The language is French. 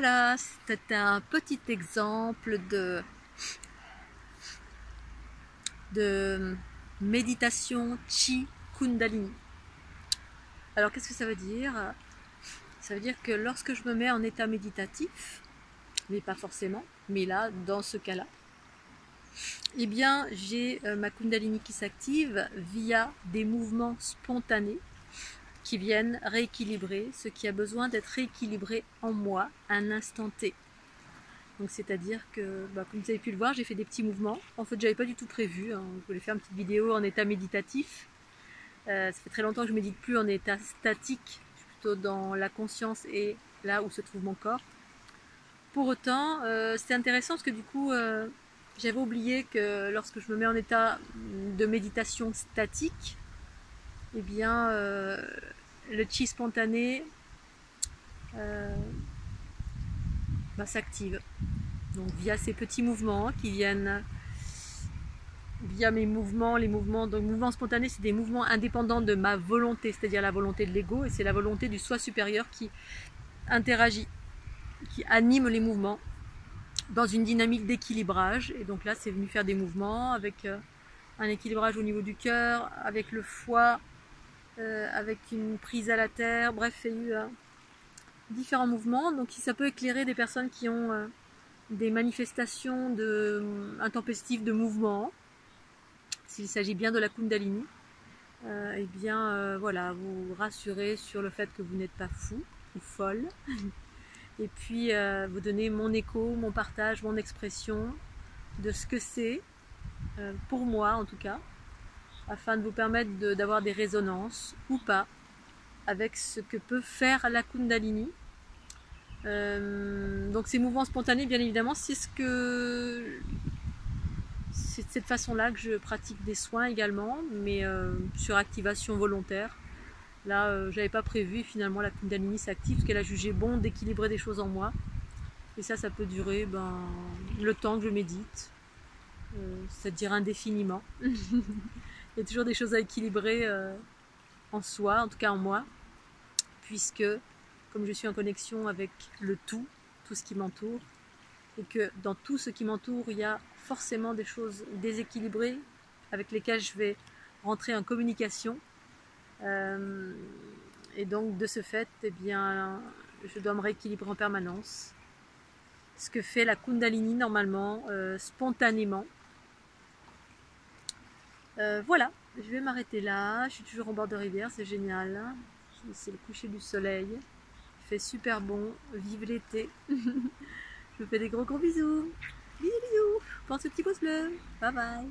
Voilà, c'était un petit exemple de méditation Chi Kundalini. Alors qu'est-ce que ça veut dire? Ça veut dire que lorsque je me mets en état méditatif, mais pas forcément, mais là, dans ce cas-là, eh bien j'ai ma Kundalini qui s'active via des mouvements spontanés qui viennent rééquilibrer ce qui a besoin d'être rééquilibré en moi à un instant T. Donc c'est-à-dire que, comme vous avez pu le voir, j'ai fait des petits mouvements. En fait, j'avais pas du tout prévu. Je voulais faire une petite vidéo en état méditatif. Ça fait très longtemps que je médite plus en état statique. Je suis plutôt dans la conscience et là où se trouve mon corps. Pour autant, c'est intéressant parce que du coup, j'avais oublié que lorsque je me mets en état de méditation statique, eh bien, le chi spontané s'active. Donc via ces petits mouvements qui viennent via mes mouvements, donc mouvements spontanés, c'est des mouvements indépendants de ma volonté, c'est-à-dire la volonté de l'ego, et c'est la volonté du soi supérieur qui interagit, qui anime les mouvements dans une dynamique d'équilibrage. Et donc là, c'est venu faire des mouvements avec un équilibrage au niveau du cœur, avec le foie, avec une prise à la terre, bref, il y a eu différents mouvements. Donc ça peut éclairer des personnes qui ont des manifestations intempestives de mouvement, s'il s'agit bien de la Kundalini, voilà, vous rassurez sur le fait que vous n'êtes pas fou ou folle, et puis vous donnez mon écho, mon partage, mon expression de ce que c'est, pour moi en tout cas, afin de vous permettre d'avoir des résonances ou pas avec ce que peut faire la Kundalini. Donc ces mouvements spontanés, bien évidemment, c'est de cette façon-là que je pratique des soins également, mais sur activation volontaire. Là, j'avais pas prévu, et finalement la Kundalini s'active parce qu'elle a jugé bon d'équilibrer des choses en moi. Et ça peut durer le temps que je médite, c'est-à-dire indéfiniment. Il y a toujours des choses à équilibrer en soi, en tout cas en moi, puisque comme je suis en connexion avec le tout ce qui m'entoure, et que dans tout ce qui m'entoure, il y a forcément des choses déséquilibrées avec lesquelles je vais rentrer en communication. Et donc de ce fait, eh bien, je dois me rééquilibrer en permanence. Ce que fait la Kundalini normalement, spontanément. Voilà, je vais m'arrêter là. Je suis toujours en bord de rivière, c'est génial. C'est le coucher du soleil. Il fait super bon. Vive l'été. Je vous fais des gros bisous. Bisous, bisous. Pense au petit pouce bleu. Bye bye.